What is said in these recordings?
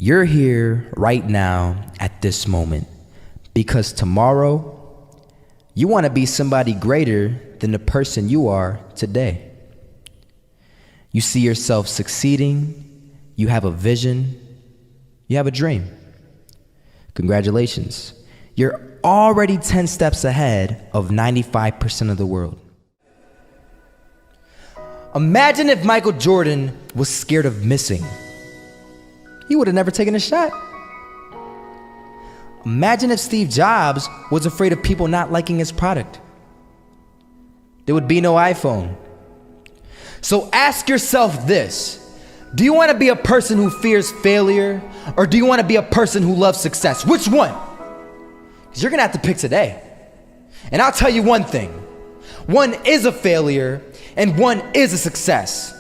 You're here right now at this moment because tomorrow you want to be somebody greater than the person you are today. You see yourself succeeding, you have a vision, you have a dream. Congratulations. You're already 10 steps ahead of 95% of the world. Imagine if Michael Jordan was scared of missing. He would have never taken a shot. Imagine if Steve Jobs was afraid of people not liking his product. There would be no iPhone. So ask yourself this: do you want to be a person who fears failure, or do you want to be a person who loves success? Which one? Because you're going to have to pick today. And I'll tell you one thing: one is a failure and one is a success.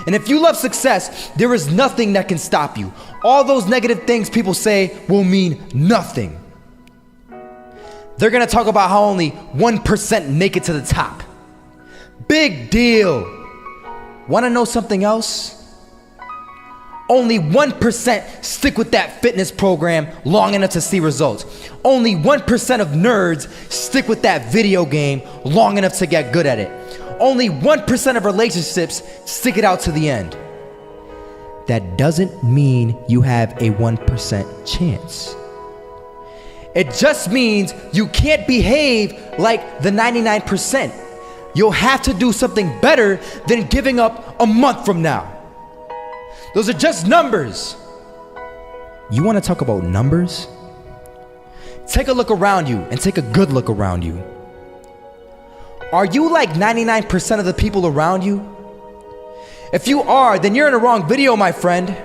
And if you love success, there is nothing that can stop you. All those negative things people say will mean nothing. They're gonna talk about how only 1% make it to the top. Big deal. Wanna know something else? Only 1% stick with that fitness program long enough to see results. Only 1% of nerds stick with that video game long enough to get good at it. Only 1% of relationships stick it out to the end. That doesn't mean you have a 1% chance. It just means you can't behave like the 99%. You'll have to do something better than giving up a month from now. Those are just numbers. You want to talk about numbers? Take a look around you and take a good look around you. Are you like 99% of the people around you? If you are, then you're in the wrong video, my friend.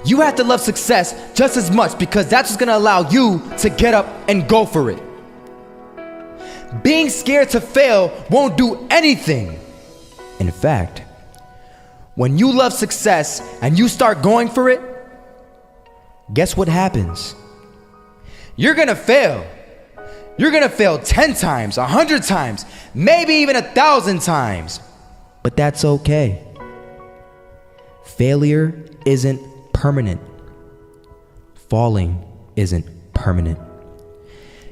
You have to love success just as much because that's what's gonna allow you to get up and go for it. Being scared to fail won't do anything. In fact, when you love success and you start going for it, guess what happens? You're gonna fail. You're gonna fail 10 times, 100 times, maybe even 1,000 times. But that's okay. Failure isn't permanent. Falling isn't permanent.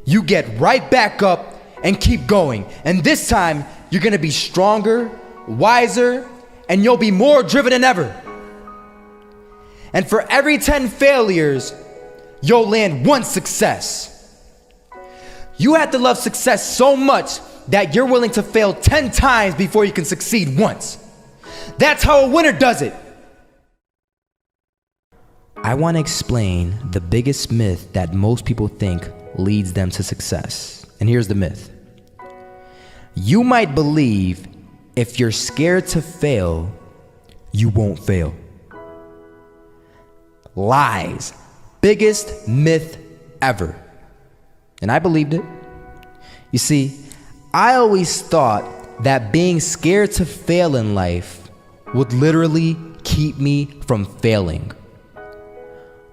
You get right back up and keep going. And this time, you're gonna be stronger, wiser, and you'll be more driven than ever. And for every 10 failures, you'll land one success. You have to love success so much that you're willing to fail 10 times before you can succeed once. That's how a winner does it. I want to explain the biggest myth that most people think leads them to success. And here's the myth. You might believe if you're scared to fail, you won't fail. Lies. Biggest myth ever. And I believed it. You see, I always thought that being scared to fail in life would literally keep me from failing.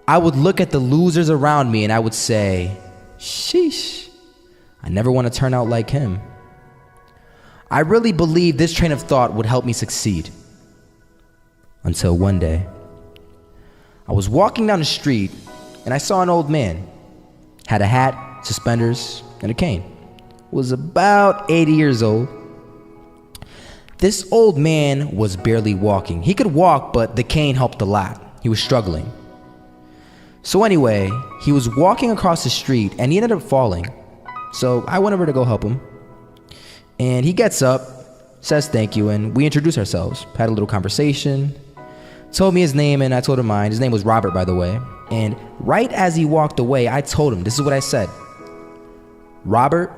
I would look at the losers around me and I would say, sheesh, I never want to turn out like him. I really believed this train of thought would help me succeed. Until one day, I was walking down the street and I saw an old man. Had a hat, suspenders, and a cane. Was about 80 years old. This old man was barely walking. He could walk, but the cane helped a lot. He was struggling. So anyway, he was walking across the street and he ended up falling. So I went over to go help him. And he gets up, says thank you, and we introduced ourselves. Had a little conversation. Told me his name and I told him mine. His name was Robert, by the way. And right as he walked away, I told him, this is what I said. Robert,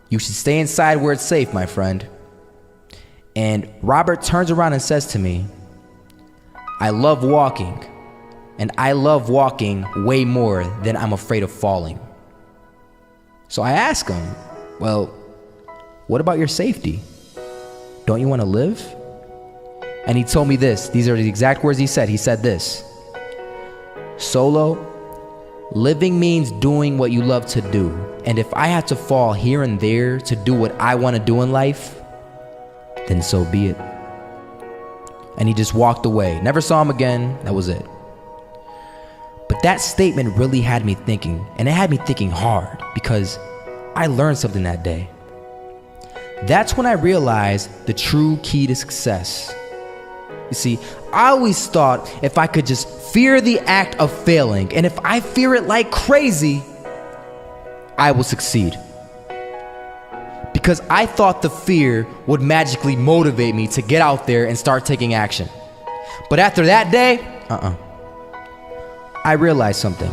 you should stay inside where it's safe, my friend. And Robert turns around and says to me, I love walking, and I love walking way more than I'm afraid of falling. So I asked him, well, what about your safety? Don't you want to live? And he told me this. These are the exact words he said. He said this: Solo, living means doing what you love to do. And if I have to fall here and there to do what I want to do in life, then so be it. And he just walked away. Never saw him again. That was it. That statement really had me thinking, and it had me thinking hard because I learned something that day. That's when I realized the true key to success. You see, I always thought if I could just fear the act of failing, and if I fear it like crazy, I will succeed. Because I thought the fear would magically motivate me to get out there and start taking action. But after that day, I realized something.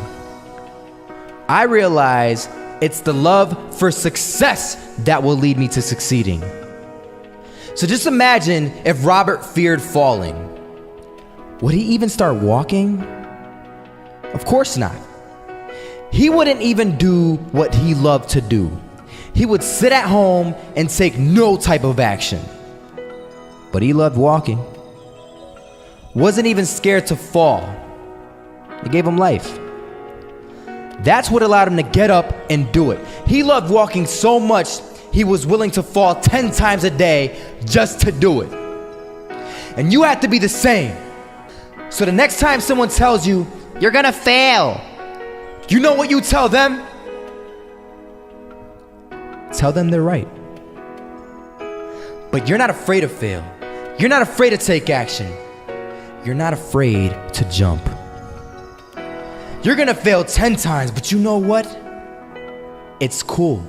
I realized it's the love for success that will lead me to succeeding. So just imagine if Robert feared falling. Would he even start walking? Of course not. He wouldn't even do what he loved to do. He would sit at home and take no type of action. But he loved walking. Wasn't even scared to fall. It gave him life. That's what allowed him to get up and do it. He loved walking so much, he was willing to fall 10 times a day just to do it. And you have to be the same. So the next time someone tells you, you're gonna fail, you know what you tell them? Tell them they're right. But you're not afraid to fail. You're not afraid to take action. You're not afraid to jump. You're gonna fail 10 times, but you know what? It's cool.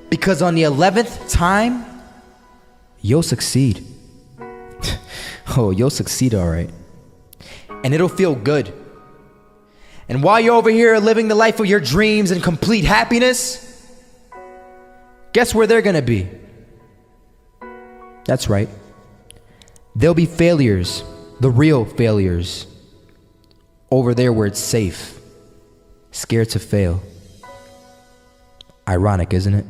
Because on the 11th time, you'll succeed. Oh, you'll succeed all right. And it'll feel good. And while you're over here living the life of your dreams and complete happiness, guess where they're gonna be? That's right. They'll be failures, the real failures. Over there where it's safe, scared to fail. Ironic, isn't it?